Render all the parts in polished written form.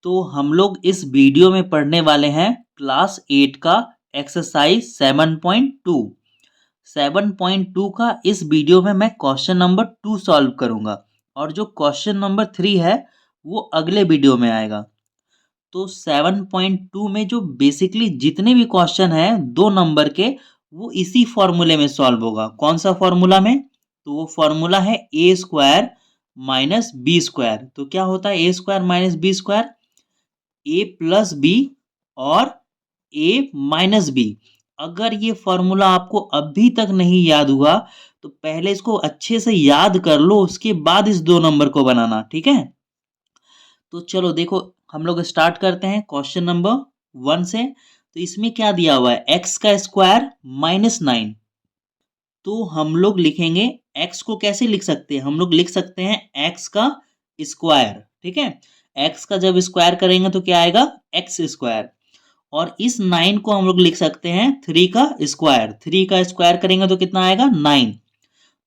तो हम लोग इस वीडियो में पढ़ने वाले हैं क्लास 8 का एक्सरसाइज 7.2। 7.2 का इस वीडियो में मैं क्वेश्चन नंबर 2 सॉल्व करूंगा और जो क्वेश्चन नंबर 3 है वो अगले वीडियो में आएगा। तो 7.2 में जो बेसिकली जितने भी क्वेश्चन हैं 2 नंबर के वो इसी फॉर्मूले में सॉल्व होगा। कौन सा फॉर्मूला में? तो वो फॉर्मूला है ए स्क्वायर माइनस बी स्क्वायर। तो क्या होता है ए स्क्वायर माइनस बी स्क्वायर? ए प्लस बी और ए माइनस बी। अगर ये फॉर्मूला आपको अभी तक नहीं याद हुआ तो पहले इसको अच्छे से याद कर लो, उसके बाद इस 2 नंबर को बनाना, ठीक है? तो चलो देखो, हम लोग स्टार्ट करते हैं क्वेश्चन नंबर 1 से। तो इसमें क्या दिया हुआ है? एक्स का स्क्वायर माइनस 9। तो हम लोग लिखेंगे, एक्स को कैसे लिख सकते हैं? हम लोग लिख सकते हैं एक्स का स्क्वायर, ठीक है? एक्स का जब स्क्वायर करेंगे तो क्या आएगा? X square. और इस 9 को हम लोग लिख सकते हैं 3 का स्क्वायर। 3 का स्क्वायर करेंगे तो कितना आएगा? 9।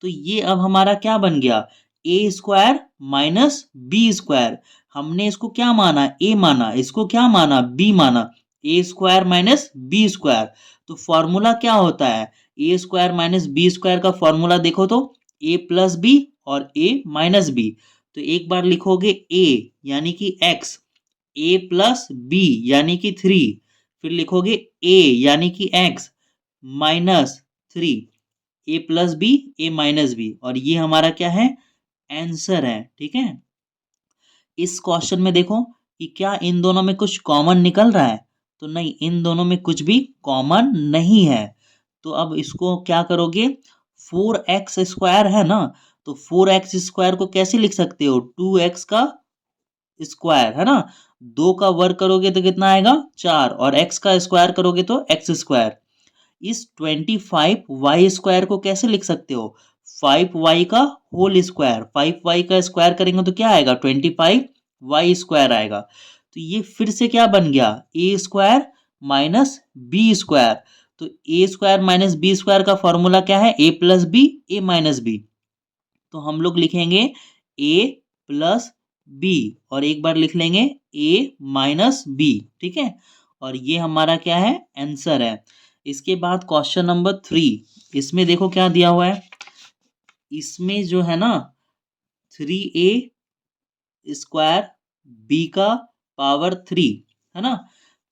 तो ये अब हमारा क्या बन गया? ए स्क्वायर माइनस बी स्क्वायर। हमने इसको क्या माना? ए माना। इसको क्या माना? बी माना। ए स्क्वायर माइनस बी स्क्वायर। तो फॉर्मूला क्या होता है? ए स्क्वायर माइनस बी स्क्वायर का फॉर्मूला देखो तो ए प्लस बी और ए माइनस बी। तो एक बार लिखोगे ए यानी कि एक्स, ए प्लस बी यानी कि 3, फिर लिखोगे ए यानी कि एक्स माइनस 3, ए प्लस बी ए माइनस बी, और ये हमारा क्या है? आंसर है, ठीक है? इस क्वेश्चन में देखो कि क्या इन दोनों में कुछ कॉमन निकल रहा है? तो नहीं, इन दोनों में कुछ भी कॉमन नहीं है। तो अब इसको क्या करोगे? 4x स्क्वायर है ना, तो 4x स्क्वायर को कैसे लिख सकते हो? 2x का स्क्वायर है ना। 2 का वर्ग करोगे तो कितना आएगा? 4, और x का स्क्वायर करोगे तो x स्क्वायर। इस 25y स्क्वायर को कैसे लिख सकते हो? 5y का होल स्क्वायर। 5y का स्क्वायर करेंगे तो क्या आएगा? 25y स्क्वायर आएगा। तो ये फिर से क्या बन गया? ए स्क्वायर माइनस बी स्क्वायर। तो ए स्क्वायर माइनस बी स्क्वायर का फॉर्मूला क्या है? ए प्लस बी ए माइनस बी। तो हम लोग लिखेंगे ए प्लस बी और एक बार लिख लेंगे ए माइनस बी, ठीक है? और ये हमारा क्या है? आंसर है। इसके बाद क्वेश्चन नंबर 3। इसमें देखो क्या दिया हुआ है। इसमें जो है ना 3a स्क्वायर बी का पावर 3 है ना।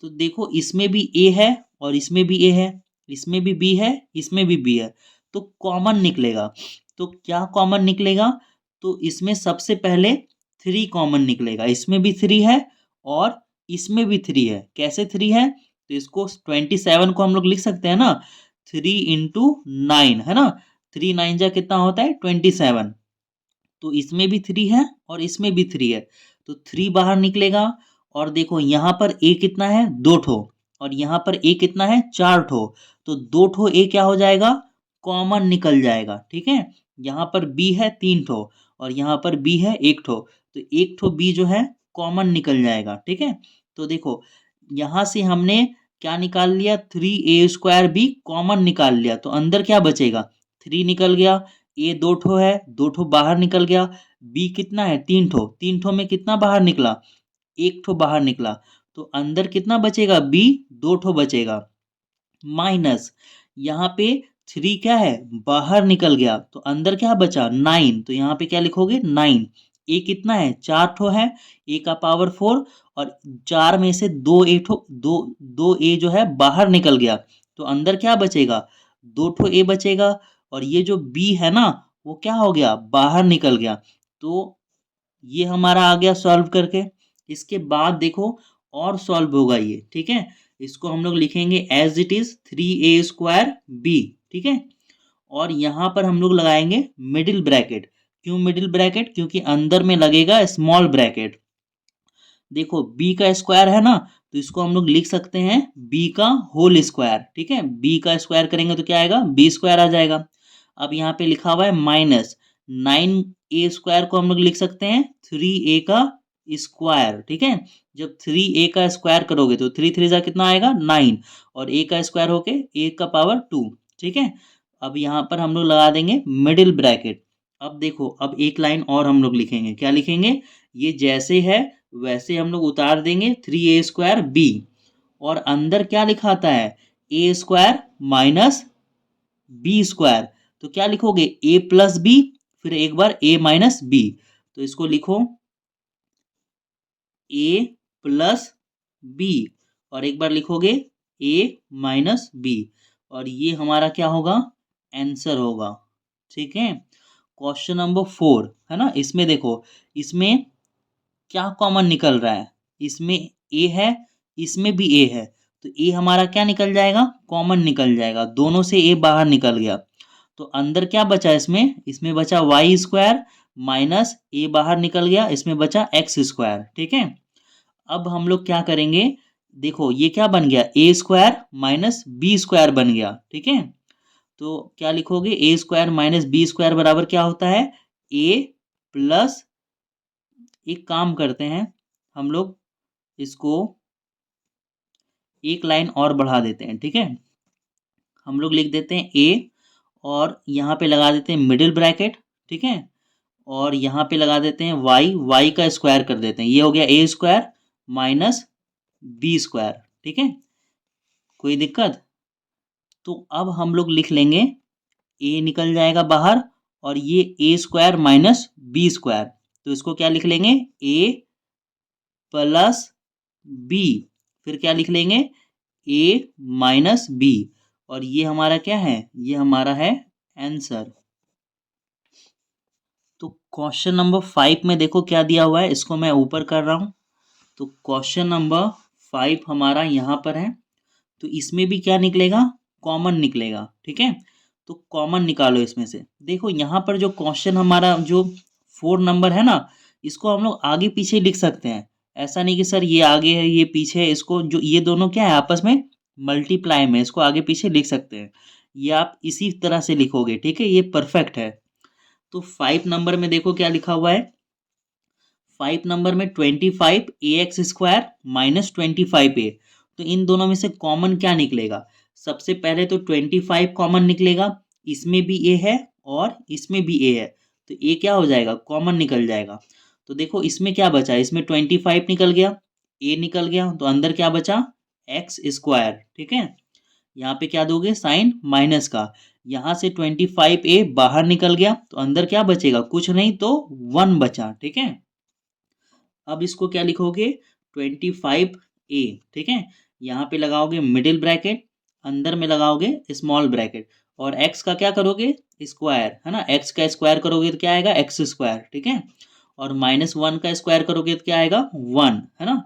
तो देखो इसमें भी a है और इसमें भी a है, इसमें भी b है, इसमें भी b है। तो कॉमन निकलेगा। तो क्या कॉमन निकलेगा? तो इसमें सबसे पहले 3 कॉमन निकलेगा। इसमें भी 3 है और इसमें भी 3 है। कैसे 3 है? तो इसको 27 को हम लोग लिख सकते हैं ना, 3 इंटू 9 है ना। 3 9 जा कितना होता है? 27। तो इसमें भी 3 है और इसमें भी 3 है। तो 3 बाहर निकलेगा। और देखो यहाँ पर a कितना है? 2 ठो, और यहाँ पर a कितना है? 4 ठो। तो 2 ठो a क्या हो जाएगा? कॉमन निकल जाएगा, ठीक है? यहाँ पर b है 3 ठो और यहाँ पर b है 1 ठो। तो 1 ठो b जो है कॉमन निकल जाएगा, ठीक है? तो देखो यहाँ से हमने क्या निकाल लिया? 3a स्क्वायर भी कॉमन निकाल लिया। तो अंदर क्या बचेगा? 3 निकल गया। ए 2 ठो है, 2 ठो बाहर निकल गया। बी कितना है? 3 ठो। 3 ठो में कितना बाहर निकला? 1 ठो बाहर निकला। तो अंदर कितना बचेगा? बी 2 ठो बचेगा। माइनस यहाँ पे 3 क्या है? बाहर निकल गया। तो अंदर क्या बचा? 9। तो यहाँ पे क्या लिखोगे? 9। ए कितना है? 4 ठो है, ए का पावर 4, और 4 में से 2 ए ठो, दो ए जो है बाहर निकल गया। तो अंदर क्या बचेगा? 2 ठो ए बचेगा। और ये जो बी है ना वो क्या हो गया? बाहर निकल गया। तो ये हमारा आ गया सॉल्व करके। इसके बाद देखो और सॉल्व होगा ये, ठीक है? इसको हम लोग लिखेंगे as it is 3a square B, ठीक है? और यहाँ पर हम लोग लगाएंगे मिडिल ब्रैकेट। क्यों मिडिल ब्रैकेट? क्योंकि अंदर में लगेगा स्मॉल ब्रैकेट। देखो b का स्क्वायर है ना, तो इसको हम लोग लिख सकते हैं b का होल स्क्वायर, ठीक है? b का स्क्वायर करेंगे तो क्या आएगा? b स्क्वायर आ जाएगा। अब यहाँ पे लिखा हुआ है माइनस 9a स्क्वायर को हम लोग लिख सकते हैं 3a का स्क्वायर, ठीक है? जब 3a का स्क्वायर करोगे तो 3 3 जा कितना आएगा? 9, और a का स्क्वायर होके a का पावर 2, ठीक है? अब यहाँ पर हम लोग लगा देंगे मिडिल ब्रैकेट। अब देखो, अब एक लाइन और हम लोग लिखेंगे। क्या लिखेंगे? ये जैसे है वैसे हम लोग उतार देंगे 3a² b, और अंदर क्या लिखाता है, a² माइनस b²। तो क्या लिखोगे, a प्लस बी, फिर एक बार a माइनस बी। तो इसको लिखो a प्लस बी, और एक बार लिखोगे a माइनस बी, और ये हमारा क्या होगा, आंसर होगा। ठीक है, क्वेश्चन नंबर 4 है ना, इसमें देखो, इसमें क्या कॉमन निकल रहा है, इसमें ए है, इसमें भी ए है, तो ए हमारा क्या निकल जाएगा, कॉमन निकल जाएगा, दोनों से ए बाहर निकल गया। तो अंदर क्या बचा, इसमें इसमें बचा y² माइनस ए बाहर निकल गया, इसमें बचा x²। ठीक है, अब हम लोग क्या करेंगे, देखो ये क्या बन गया, a² माइनस b² बन गया। ठीक है, तो क्या लिखोगे, a² माइनस b² बराबर क्या होता है, a प्लस, एक काम करते हैं हम लोग, इसको एक लाइन और बढ़ा देते हैं। ठीक है, हम लोग लिख देते हैं a, और यहाँ पे लगा देते हैं मिडिल ब्रैकेट। ठीक है, और यहाँ पे लगा देते हैं y का स्क्वायर कर देते हैं, ये हो गया a² माइनस b²। ठीक है, कोई दिक्कत, तो अब हम लोग लिख लेंगे, a निकल जाएगा बाहर, और ये a² माइनस b², तो इसको क्या लिख लेंगे, a प्लस b, फिर क्या लिख लेंगे, a माइनस b, और ये हमारा क्या है, ये हमारा है आंसर। तो क्वेश्चन नंबर 5 में देखो क्या दिया हुआ है, इसको मैं ऊपर कर रहा हूं। तो क्वेश्चन नंबर 5 हमारा यहाँ पर है, तो इसमें भी क्या निकलेगा, कॉमन निकलेगा। ठीक है, तो कॉमन निकालो इसमें से। देखो यहाँ पर जो क्वेश्चन हमारा जो 4 नंबर है ना, इसको हम लोग आगे पीछे लिख सकते हैं, ऐसा नहीं कि सर ये आगे है ये पीछे है, इसको जो ये दोनों क्या है आपस में मल्टीप्लाई में, इसको आगे पीछे लिख सकते हैं, ये आप इसी तरह से लिखोगे। ठीक है, ये परफेक्ट है। तो 5 नंबर में देखो क्या लिखा हुआ है, 5 नंबर में 25ax² माइनस 25a, तो इन दोनों में से कॉमन क्या निकलेगा, सबसे पहले तो 25 कॉमन निकलेगा, इसमें भी a है और इसमें भी a है, तो a क्या हो जाएगा, कॉमन निकल जाएगा। तो देखो इसमें क्या बचा, इसमें 25 निकल गया, a निकल गया, तो अंदर क्या बचा, x²। ठीक है, यहाँ पे क्या दोगे, साइन माइनस का, यहाँ से 25a बाहर निकल गया, तो अंदर क्या बचेगा, कुछ नहीं तो 1 बचा। ठीक है, अब इसको क्या लिखोगे, 25a। ठीक है, यहाँ पे लगाओगे मिडिल ब्रैकेट, अंदर में लगाओगे स्मॉल ब्रैकेट, और x का क्या करोगे, स्क्वायर है ना, x का स्क्वायर करोगे तो क्या आएगा, x²। ठीक है, और -1 का स्क्वायर करोगे तो क्या आएगा, 1 है ना।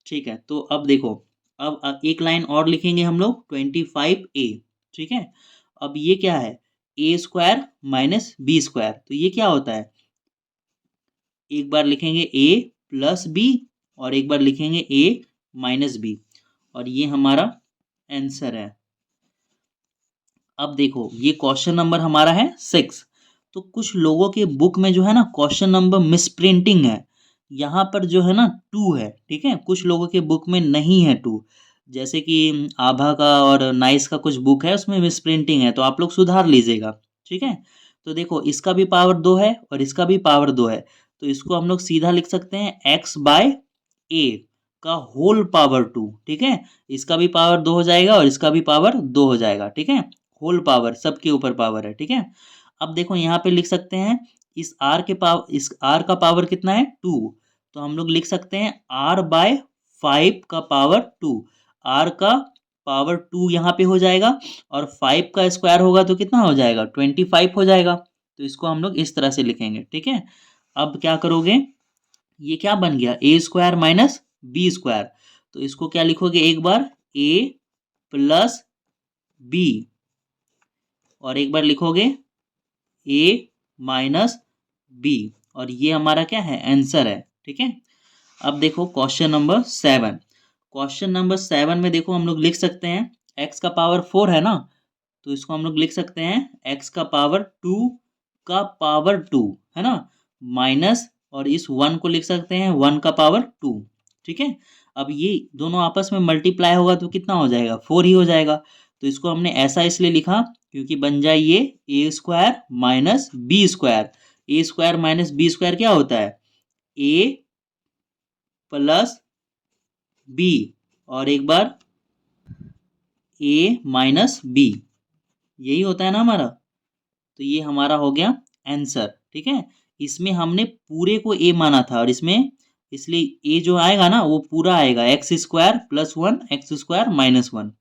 ठीक है, तो अब देखो, अब एक लाइन और लिखेंगे हम लोग, 25a। ठीक है, अब ये क्या है, a² माइनस b², तो ये क्या होता है, एक बार लिखेंगे a प्लस बी, और एक बार लिखेंगे a माइनस बी, और ये हमारा आंसर है। अब देखो ये क्वेश्चन नंबर हमारा है 6। तो कुछ लोगों के बुक में जो है ना क्वेश्चन नंबर मिस प्रिंटिंग है, यहाँ पर जो है ना 2 है। ठीक है, कुछ लोगों के बुक में नहीं है 2, जैसे कि आभा का और नाइस का कुछ बुक है उसमें मिस प्रिंटिंग है, तो आप लोग सुधार लीजिएगा। ठीक है, तो देखो इसका भी पावर 2 है और इसका भी पावर 2 है, तो इसको हम लोग सीधा लिख सकते हैं x/a का होल पावर 2। ठीक है, इसका भी पावर 2 हो जाएगा और इसका भी पावर 2 हो जाएगा। ठीक है, होल पावर, सबके ऊपर पावर है। ठीक है, अब देखो यहाँ पे लिख सकते हैं, इस r का पावर कितना है, 2, तो हम लोग लिख सकते हैं r/5 का पावर 2, r का पावर 2 यहाँ पे हो जाएगा, और 5 का स्क्वायर होगा तो कितना हो जाएगा, 25 हो जाएगा, तो इसको हम लोग इस तरह से लिखेंगे। ठीक है, अब क्या करोगे, ये क्या बन गया, a² माइनस b², तो इसको क्या लिखोगे, एक बार a प्लस b, और एक बार लिखोगे a माइनस b, और ये हमारा क्या है, आंसर है। ठीक है, अब देखो क्वेश्चन नंबर 7। क्वेश्चन नंबर 7 में देखो हम लोग लिख सकते हैं, x का पावर 4 है ना, तो इसको हम लोग लिख सकते हैं x का पावर 2 का पावर 2 है ना, माइनस, और इस 1 को लिख सकते हैं 1 का पावर 2। ठीक है, अब ये दोनों आपस में मल्टीप्लाई होगा तो कितना हो जाएगा, 4 ही हो जाएगा, तो इसको हमने ऐसा इसलिए लिखा क्योंकि बन जाए ये a² minus b²। a² minus b² क्या होता है, a प्लस बी और एक बार ए माइनस बी, यही होता है ना हमारा। तो ये हमारा हो गया आंसर, ठीक है। इसमें हमने पूरे को ए माना था और इसमें इसलिए ए जो आएगा ना वो पूरा आएगा, x square plus one x square minus one.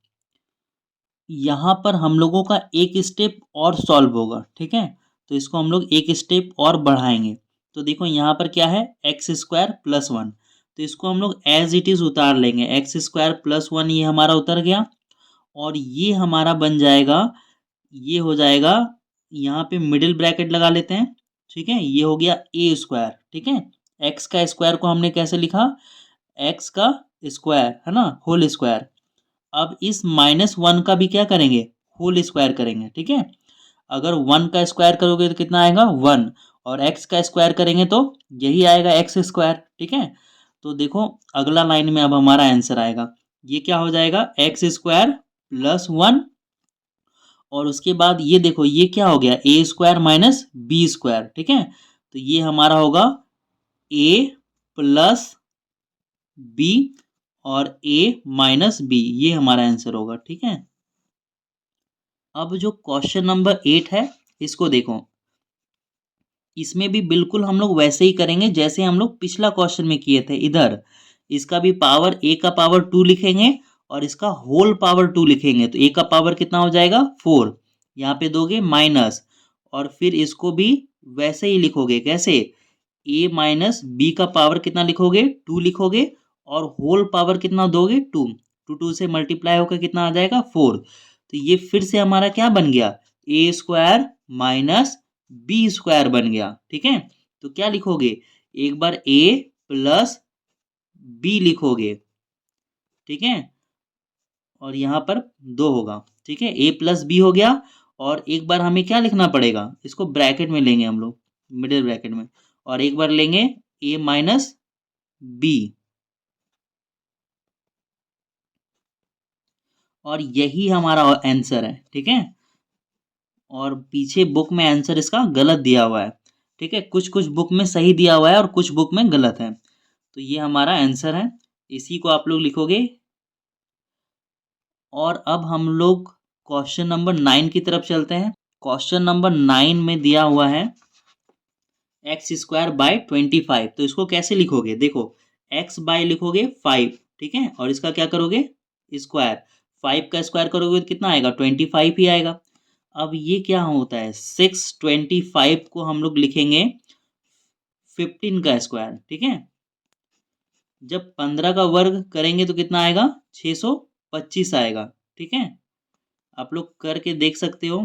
यहाँ पर हम लोगों का एक स्टेप और सॉल्व होगा, ठीक है। तो इसको हम लोग एक स्टेप और बढ़ाएंगे। तो देखो यहाँ पर क्या है, एक्स स्क्वायर प्लस वन, तो इसको हम लोग एज इट इज़ उतार लेंगे। एक्स स्क्वायर प्लस वन ये हमारा उतर गया और ये हमारा बन जाएगा, ये हो जाएगा, यहाँ पे मिडिल ब्रैकेट लगा लेते हैं, ठीक है। ये हो गया ए स्क्वायर, ठीक है। एक्स का स्क्वायर को हमने कैसे लिखा, एक्स का स्क्वायर है ना, होल स्क्वायर। अब इस माइनस वन का भी क्या करेंगे, होल स्क्वायर करेंगे, ठीक है। अगर वन का स्क्वायर करोगे तो कितना आएगा, वन, और एक्स का स्क्वायर करेंगे तो यही आएगा एक्स स्क्वायर, ठीक है। तो देखो अगला लाइन में अब हमारा आंसर आएगा, ये क्या हो जाएगा, एक्स स्क्वायर प्लस वन, और उसके बाद ये देखो ये क्या हो गया, ए स्क्वायर माइनस बी स्क्वायर, ठीक है। तो ये हमारा होगा ए प्लस बी और ए माइनस बी, ये हमारा आंसर होगा, ठीक है। अब जो क्वेश्चन नंबर 8 है इसको देखो, इसमें भी बिल्कुल हम लोग वैसे ही करेंगे जैसे हम लोग पिछला क्वेश्चन में किए थे। इधर इसका भी पावर, ए का पावर 2 लिखेंगे और इसका होल पावर 2 लिखेंगे। तो ए का पावर कितना हो जाएगा, 4, यहाँ पे दोगे माइनस, और फिर इसको भी वैसे ही लिखोगे, कैसे, ए माइनस बी का पावर कितना लिखोगे, 2 लिखोगे, और होल पावर कितना दोगे, 2, 2 से मल्टीप्लाई होकर कितना आ जाएगा, 4। तो ये फिर से हमारा क्या बन गया, ए स्क्वायर माइनस बी स्क्वायर बन गया, ठीक है। तो क्या लिखोगे, एक बार ए प्लस बी लिखोगे, ठीक है, और यहाँ पर 2 होगा, ठीक है, ए प्लस बी हो गया। और एक बार हमें क्या लिखना पड़ेगा, इसको ब्रैकेट में लेंगे हम लोग, मिडिल ब्रैकेट में, और एक बार लेंगे ए माइनस बी, और यही हमारा आंसर है, ठीक है। और पीछे बुक में आंसर इसका गलत दिया हुआ है, ठीक है, कुछ कुछ बुक में सही दिया हुआ है और कुछ बुक में गलत है। तो ये हमारा आंसर है, इसी को आप लोग लिखोगे। और अब हम लोग क्वेश्चन नंबर 9 की तरफ चलते हैं। क्वेश्चन नंबर 9 में दिया हुआ है एक्स स्क्वायर बाय 25। तो इसको कैसे लिखोगे, देखो एक्स बाय लिखोगे 5, ठीक है, और इसका क्या करोगे, स्क्वायर, 5 का स्क्वायर करोगे तो कितना आएगा, 25 ही आएगा। अब ये क्या होता है, 625 को हम लोग लिखेंगे 15 का स्क्वायर, ठीक है। जब 15 का वर्ग करेंगे तो कितना आएगा, 625 आएगा, ठीक है। आप लोग करके देख सकते हो,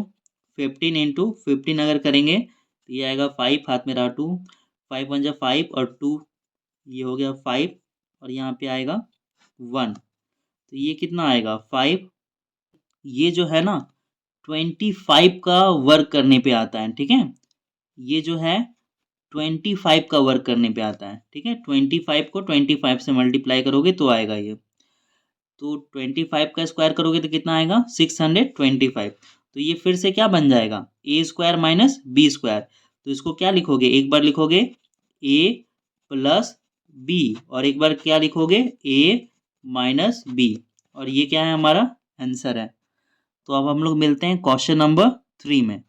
15 इंटू 15 अगर करेंगे तो ये आएगा 5, हाथ में रहा 2, 5 वन जा 5 और 2, ये हो गया 5, और यहाँ पे आएगा 1, तो ये कितना आएगा 5। ये जो है ना 25 का वर्क करने पे आता है, ठीक है। ये जो है 25 का वर्क करने पे आता है, ठीक है। 25 को 25 से मल्टीप्लाई करोगे तो आएगा ये, तो 25 का स्क्वायर करोगे तो कितना आएगा, 625। तो ये फिर से क्या बन जाएगा, ए स्क्वायर माइनस बी स्क्वायर। तो इसको क्या लिखोगे, एक बार लिखोगे ए प्लस बी, और एक बार क्या लिखोगे, ए माइनस बी, और ये क्या है, हमारा आंसर है। तो अब हम लोग मिलते हैं क्वेश्चन नंबर 3 में।